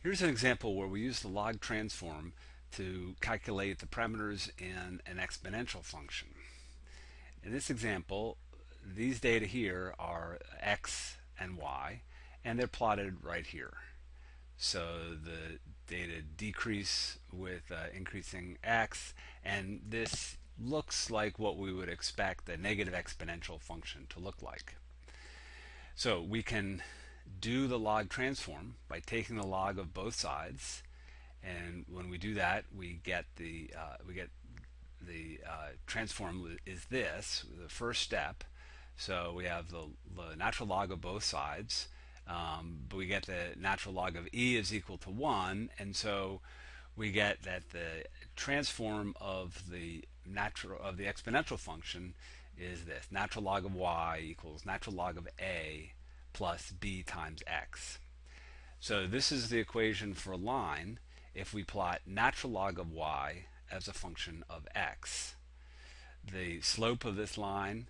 Here's an example where we use the log transform to calculate the parameters in an exponential function. In this example, these data here are x and y, and they're plotted right here. So the data decrease with increasing x, and this looks like what we would expect a negative exponential function to look like. So we can do the log transform by taking the log of both sides, and when we do that, we get the transform is this the first step. So we have the natural log of both sides, but we get the natural log of e is equal to 1, and so we get that the transform of the exponential function is this: natural log of y equals natural log of a plus b times x. So this is the equation for a line if we plot natural log of y as a function of x. The slope of this line,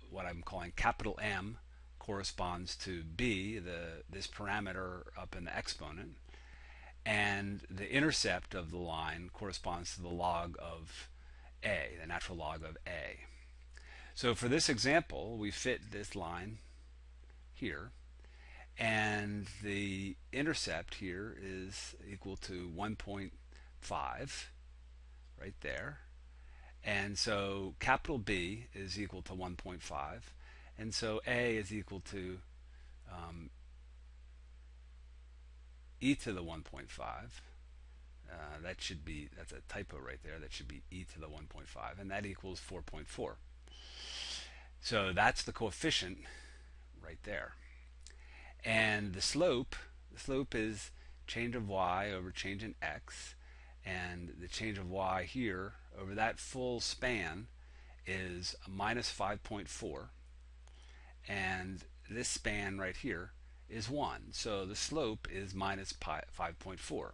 what I'm calling capital M, corresponds to b, this parameter up in the exponent, and the intercept of the line corresponds to the log of a, the natural log of a. So for this example, we fit this line here, and the intercept here is equal to 1.5 right there, and so capital B is equal to 1.5, and so A is equal to e to the 1.5. That's a typo right there. That should be e to the 1.5, and that equals 4.4. So that's the coefficient right there. And the slope is change of y over change in x, and the change of y here over that full span is minus 5.4, and this span right here is 1. So the slope is minus 5.4.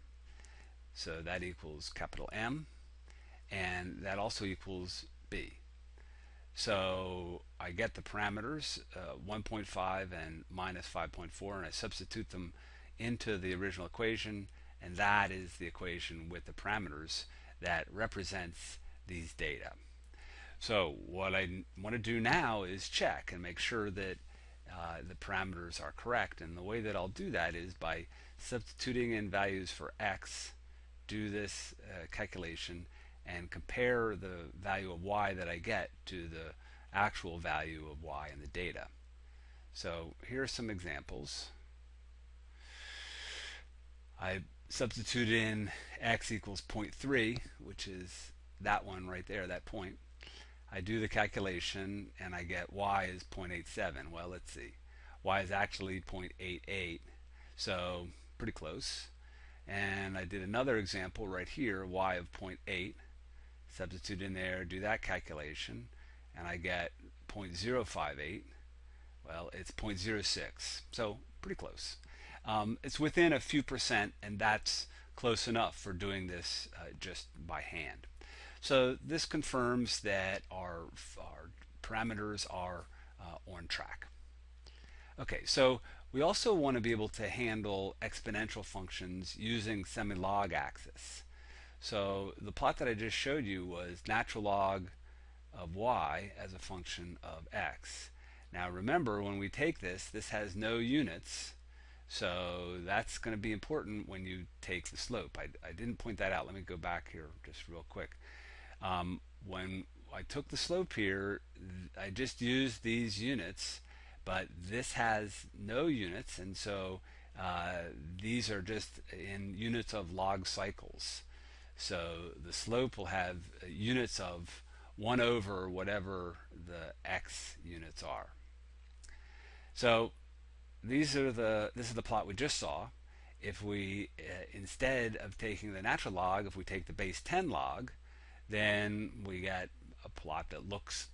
So that equals capital M, and that also equals B. So I get the parameters 1.5 and minus 5.4, and I substitute them into the original equation, and that is the equation with the parameters that represents these data. So what I want to do now is check and make sure that the parameters are correct, and the way that I'll do that is by substituting in values for x, do this calculation, and compare the value of y that I get to the actual value of y in the data. So here are some examples. I substitute in x equals 0.3, which is that one right there, that point. I do the calculation and I get y is 0.87. Well, let's see. Y is actually 0.88, so pretty close. And I did another example right here, y of 0.8. Substitute in there, do that calculation, and I get 0.058. Well, it's 0.06, so pretty close. It's within a few percent, and that's close enough for doing this just by hand. So this confirms that our parameters are on track. Okay, so we also want to be able to handle exponential functions using Semilog Axis. So the plot that I just showed you was natural log of y as a function of x. Now remember, when we take this has no units, so that's going to be important when you take the slope. I didn't point that out. Let me go back here just real quick. When I took the slope here, I just used these units, but this has no units, and so these are just in units of log cycles. So the slope will have units of 1 over whatever the x units are. So this is the plot we just saw. If we instead of taking the natural log, if we take the base 10 log, then we get a plot that looks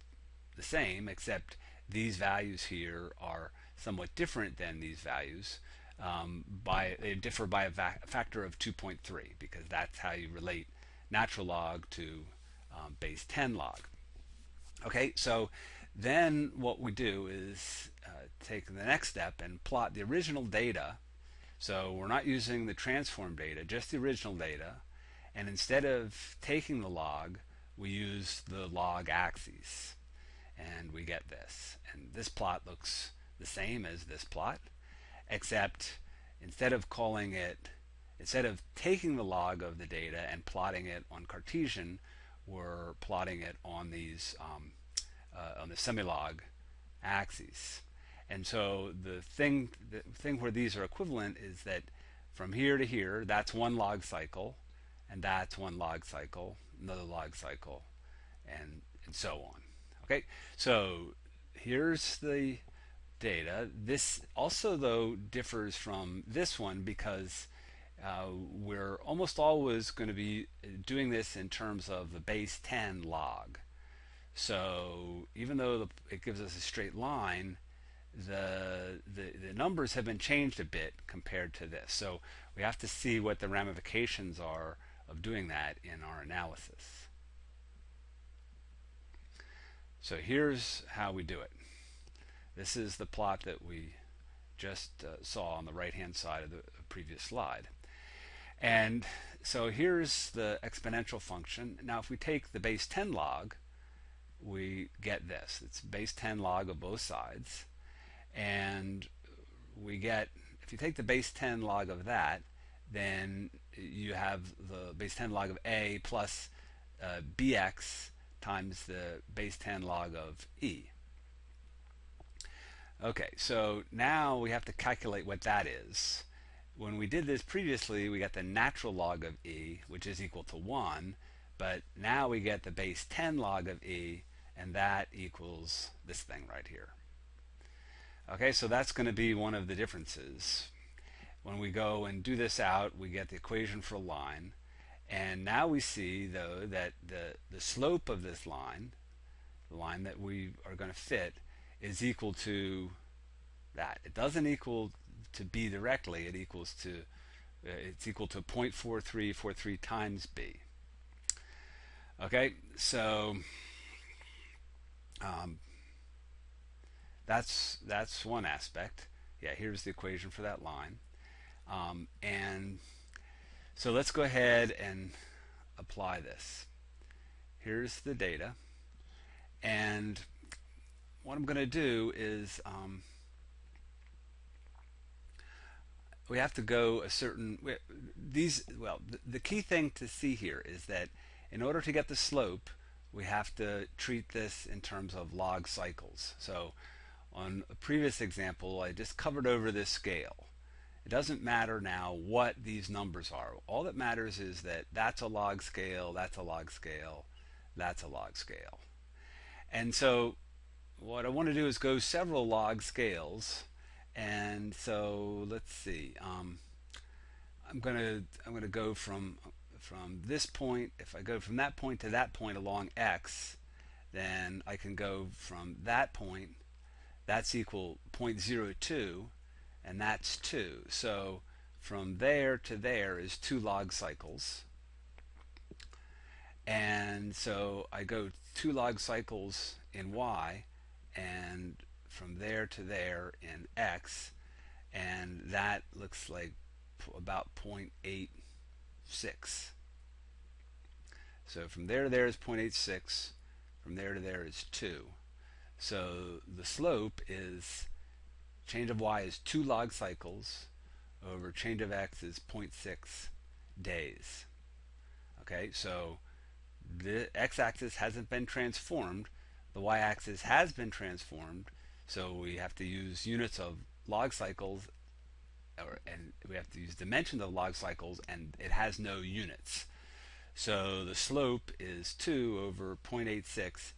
the same, except these values here are somewhat different than these values. They differ by a factor of 2.3, because that's how you relate natural log to base 10 log. Okay, so then what we do is take the next step and plot the original data So we're not using the transform data, just the original data. And instead of taking the log, we use the log axes. And we get this. And this plot looks the same as this plot, except instead of taking the log of the data and plotting it on Cartesian, we're plotting it on on the semilog axes. And so the thing where these are equivalent is that from here to here, that's one log cycle, and that's one log cycle, another log cycle, and so on. Okay, so here's the data. This also, though, differs from this one because we're almost always going to be doing this in terms of the base 10 log. So even though it gives us a straight line, the numbers have been changed a bit compared to this. So we have to see what the ramifications are of doing that in our analysis. So here's how we do it. This is the plot that we just saw on the right hand side of the previous slide. And so here's the exponential function. Now if we take the base 10 log, we get this. It's base 10 log of both sides. And we get, if you take the base 10 log of that, then you have the base 10 log of a plus bx times the base 10 log of e. Okay, so now we have to calculate what that is. When we did this previously, we got the natural log of e, which is equal to 1, but now we get the base 10 log of e, and that equals this thing right here. Okay, so that's going to be one of the differences. When we go and do this out, we get the equation for a line, and now we see, though, that the slope of this line, the line that we are going to fit, is equal to that. It doesn't equal to b directly. It equals to it's equal to 0.4343 times b. Okay, so that's one aspect. Yeah, here's the equation for that line. And so let's go ahead and apply this. Here's the data, and what I'm going to do is we have to go a certain the key thing to see here is that in order to get the slope, we have to treat this in terms of log cycles. So on a previous example, I just covered over this scale. It doesn't matter now what these numbers are. All that matters is that that's a log scale, that's a log scale, that's a log scale. And so what I want to do is go several log scales. And so let's see. I'm gonna go from this point. If I go from that point to that point along x, then I can go from that point. That's equal 0.02, and that's 2. So from there to there is 2 log cycles. And so I go 2 log cycles in y, and from there to there in x, and that looks like about 0.86. So from there to there is 0.86, from there to there is 2. So the slope is, change of y is 2 log cycles over change of x is 0.6 days. Okay, so the x-axis hasn't been transformed, the y-axis has been transformed, so we have to use units of log cycles, and we have to use dimensions of log cycles, and it has no units. So the slope is 2 over 0.86,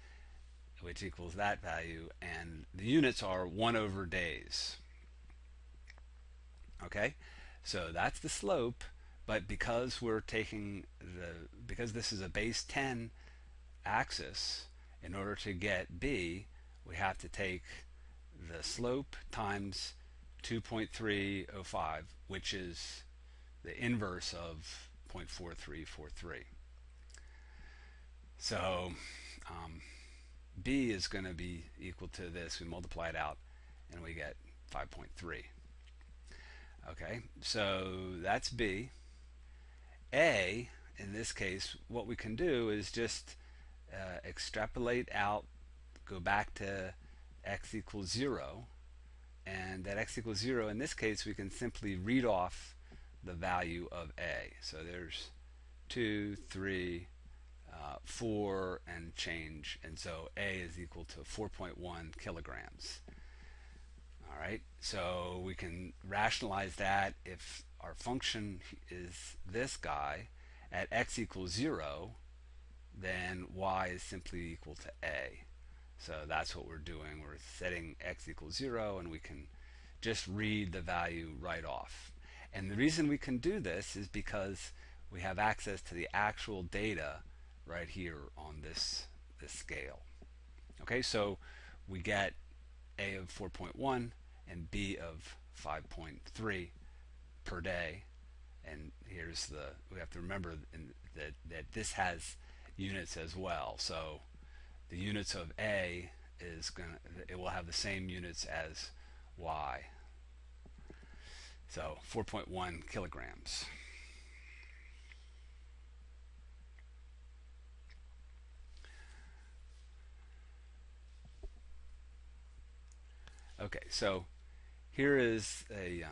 which equals that value, and the units are 1 over days. Okay, so that's the slope, but because we're taking because this is a base 10 axis, in order to get b, we have to take the slope times 2.305, which is the inverse of 0.4343. So b is going to be equal to this. We multiply it out and we get 5.3. Okay, so that's B. A, in this case, what we can do is just extrapolate out, go back to x equals 0, and that x equals 0, in this case, we can simply read off the value of A. So there's 2, 3, 4, and change, and so A is equal to 4.1 kilograms. All right, so we can rationalize that if our function is this guy at x equals 0, then y is simply equal to A. So that's what we're doing. We're setting x equals 0, and we can just read the value right off. And the reason we can do this is because we have access to the actual data right here on this scale. Okay, so we get A of 4.1 and B of 5.3 per day. And here's the, we have to remember that this has units as well. So the units of A is gonna, it will have the same units as Y. So 4.1 kilograms. Okay, so here is a